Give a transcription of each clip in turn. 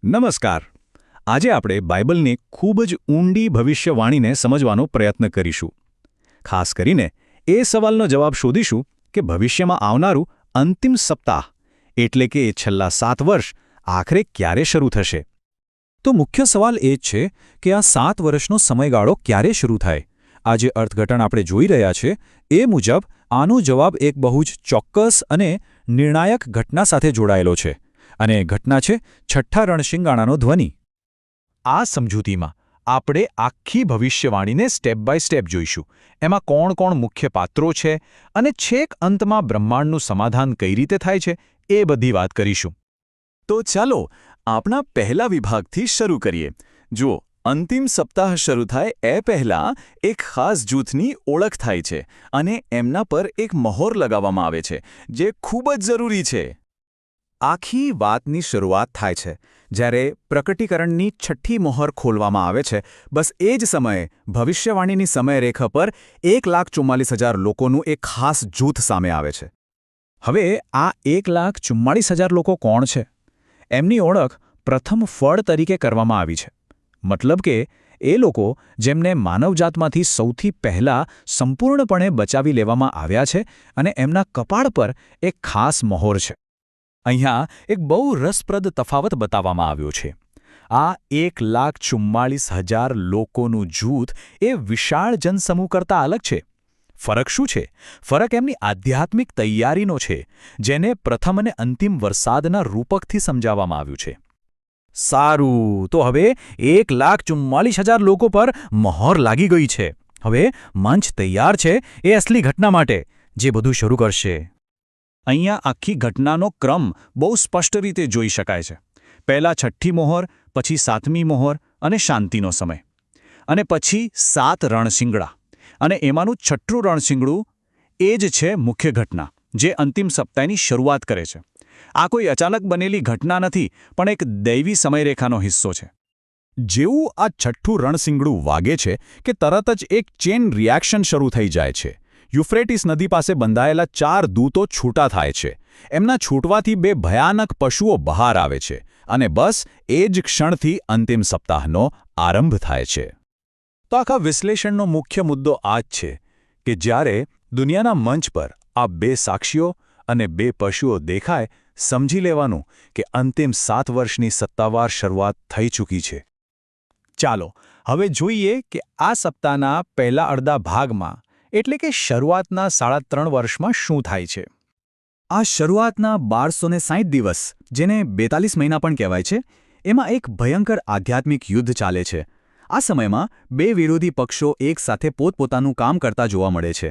નમસ્કાર. આજે આપણે બાઇબલની ખૂબ જ ઊંડી ભવિષ્યવાણીને સમજવાનો પ્રયત્ન કરીશું. ખાસ કરીને એ સવાલનો જવાબ શોધીશું કે ભવિષ્યમાં આવનારું અંતિમ સપ્તાહ એટલે કે છેલ્લા 7 વર્ષ આખરે ક્યારે શરૂ થશે. તો મુખ્ય સવાલ એ જ છે કે આ 7 વર્ષનો સમયગાળો ક્યારે શરૂ થાય. આ જે અર્થઘટન આપણે જોઈ રહ્યા છે એ મુજબ આનો જવાબ એક બહુ જ ચોક્કસ અને નિર્ણાયક ઘટના સાથે જોડાયેલો છે. અને ઘટના છે છઠ્ઠા રણશિંગાણાનો ધ્વનિ. આ સમજૂતીમાં આપણે આખી ભવિષ્યવાણીને સ્ટેપ બાય સ્ટેપ જોઈશું. એમાં કોણ કોણ મુખ્ય પાત્રો છે અને છેક અંતમાં બ્રહ્માંડનું સમાધાન કઈ રીતે થાય છે એ બધી વાત કરીશું. તો ચાલો આપણા પહેલા વિભાગથી શરૂ કરીએ. જુઓ, અંતિમ સપ્તાહ શરૂ થાય એ પહેલાં એક ખાસ જૂથની ઓળખ થાય છે અને એમના પર એક મહોર લગાવવામાં આવે છે, જે ખૂબ જ જરૂરી છે. આખી વાતની શરૂઆત થાય છે જ્યારે પ્રકટીકરણની છઠ્ઠી મહોર ખોલવામાં આવે છે. બસ એ જ સમયે ભવિષ્યવાણીની સમયરેખા પર 1,44,000 લોકોનું એક ખાસ જૂથ સામે આવે છે. હવે આ 1,44,000 લોકો કોણ છે? એમની ઓળખ પ્રથમ ફળ તરીકે કરવામાં આવી છે. મતલબ કે એ લોકો જેમને માનવજાતમાંથી સૌથી પહેલાં સંપૂર્ણપણે બચાવી લેવામાં આવ્યા છે અને એમના કપાળ પર એક ખાસ મહોર છે. અહીંયા એક બહુ રસપ્રદ તફાવત બતાવવામાં આવ્યો છે. આ 1,44,000 લોકોનું જૂથ એ વિશાળ જનસમૂહ કરતાં અલગ છે. ફરક શું છે? ફરક એમની આધ્યાત્મિક તૈયારીનો છે, જેને પ્રથમ અને અંતિમ વરસાદના રૂપકથી સમજાવવામાં આવ્યું છે. સારું, તો હવે 1,44,000 લોકો પર મહોર લાગી ગઈ છે. હવે મંચ તૈયાર છે એ અસલી ઘટના માટે, જે બધું શરૂ કરશે. અહીંયા આખી ઘટનાનો ક્રમ બહુ સ્પષ્ટ રીતે જોઈ શકાય છે. પહેલાં છઠ્ઠી મહોર, પછી 7મી મહોર અને શાંતિનો સમય, અને પછી 7 રણશિંગડા, અને એમાંનું છઠ્ઠું રણશિંગડું એ જ છે મુખ્ય ઘટના, જે અંતિમ સપ્તાહની શરૂઆત કરે છે. આ કોઈ અચાનક બનેલી ઘટના નથી, પણ એક દૈવી સમયરેખાનો હિસ્સો છે. જેવું આ છઠ્ઠું રણશિંગડું વાગે છે કે તરત જ એક ચેન રિએક્શન શરૂ થઈ જાય છે. યુફ્રેટિસ નદી પાસે બંધાયેલા 4 દૂતો છૂટા થાય છે. એમના છૂટવાથી 2 ભયાનક પશુઓ બહાર આવે છે, અને બસ એ જ ક્ષણથી અંતિમ સપ્તાહનો આરંભ થાય છે. તો આખા વિશ્લેષણનો મુખ્ય મુદ્દો આ જ છે કે જ્યારે દુનિયાના મંચ પર આ 2 સાક્ષીઓ અને 2 પશુઓ દેખાય, સમજી લેવાનું કે અંતિમ 7 વર્ષની સત્તાવાર શરૂઆત થઈ ચૂકી છે. ચાલો હવે જોઈએ કે આ સપ્તાહના પહેલા અડધા ભાગમાં, એટલે કે શરૂઆતના 3.5 વર્ષમાં શું થાય છે. આ શરૂઆતના 1260 દિવસ, જેને 42 મહિના પણ કહેવાય છે, એમાં એક ભયંકર આધ્યાત્મિક યુદ્ધ ચાલે છે. આ સમયમાં 2 વિરોધી પક્ષો એકસાથે પોતપોતાનું કામ કરતા જોવા મળે છે.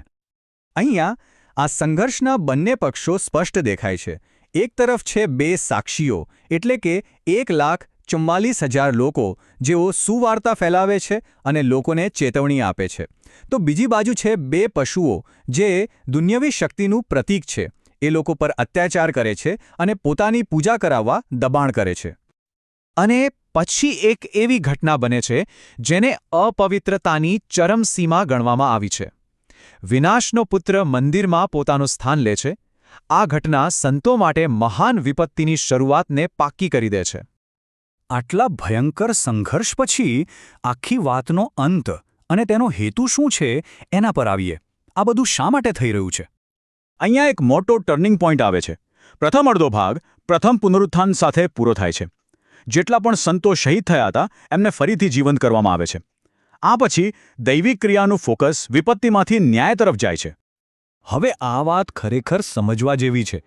અહીંયા આ સંઘર્ષના બંને પક્ષો સ્પષ્ટ દેખાય છે. એક તરફ છે 2 સાક્ષીઓ, એટલે કે 1,44,000 લોકો, જેઓ સુવાર્તા ફેલાવે છે અને લોકોને ચેતવણી આપે છે. તો બીજી બાજુ છે 2 પશુઓ, જે દુન્યવી શક્તિનું પ્રતીક છે. એ લોકો પર અત્યાચાર કરે છે અને પોતાની પૂજા કરાવવા દબાણ કરે છે. અને પછી એક એવી ઘટના બને છે જેને અપવિત્રતાની ચરમસીમા ગણવામાં આવી છે. વિનાશનો પુત્ર મંદિરમાં પોતાનું સ્થાન લે છે. આ ઘટના સંતો માટે મહાન વિપત્તિની શરૂઆતને પાક્કી કરી દે છે. આટલા ભયંકર સંઘર્ષ પછી આખી વાતનો અંત અને તેનો હેતુ શું છે એના પર આવીએ. આ બધું શા માટે થઈ રહ્યું છે? અહીંયા એક મોટો ટર્નિંગ પોઈન્ટ આવે છે. પ્રથમ અડધો ભાગ પ્રથમ પુનરુત્થાન સાથે પૂરો થાય છે. જેટલા પણ સંતો શહીદ થયા હતા એમને ફરીથી જીવંત કરવામાં આવે છે. આ પછી દૈવિક ક્રિયાનું ફોકસ વિપત્તિમાંથી ન્યાય તરફ જાય છે. હવે આ વાત ખરેખર સમજવા જેવી છે.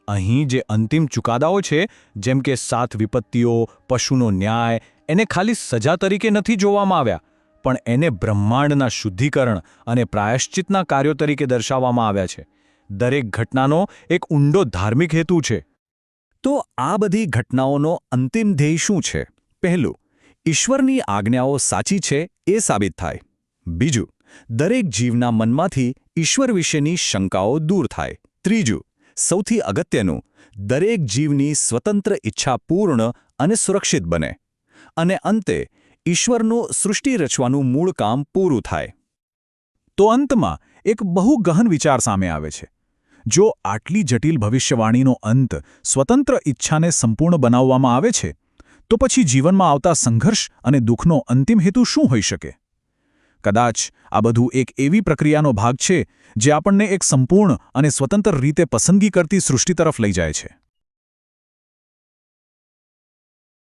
અહીં જે અંતિમ ચુકાદાઓ છે, જેમ કે 7 વિપત્તિઓ, પશુનો ન્યાય, એને ખાલી સજા તરીકે નથી જોવામાં આવ્યા, પણ એને બ્રહ્માંડના શુદ્ધિકરણ અને પ્રાયશ્ચિતના કાર્યો તરીકે દર્શાવવામાં આવ્યા છે. દરેક ઘટનાનો એક ઊંડો ધાર્મિક હેતુ છે. તો આ બધી ઘટનાઓનો અંતિમ ધ્યેય શું છે? પહેલું, ઈશ્વરની આજ્ઞાઓ સાચી છે એ સાબિત થાય. બીજું, દરેક જીવના મનમાંથી ઈશ્વર વિશેની શંકાઓ દૂર થાય. ત્રીજું, સૌથી અગત્યનું, દરેક જીવની સ્વતંત્ર ઈચ્છા પૂર્ણ અને સુરક્ષિત બને. અને અંતે, ઈશ્વરનું સૃષ્ટિ રચવાનું મૂળ કામ પૂરું થાય. તો અંતમાં એક બહુ ગહન વિચાર સામે આવે છે. જો આટલી જટિલ ભવિષ્યવાણીનો અંત સ્વતંત્ર ઈચ્છાને સંપૂર્ણ બનાવવામાં આવે છે, તો પછી જીવનમાં આવતા સંઘર્ષ અને દુઃખનો અંતિમ હેતુ શું હોઈ શકે? કદાચ આ બધું એક એવી પ્રક્રિયાનો ભાગ છે જે આપણને એક સંપૂર્ણ અને સ્વતંત્ર રીતે પસંદગી કરતી સૃષ્ટિ તરફ લઈ જાય છે.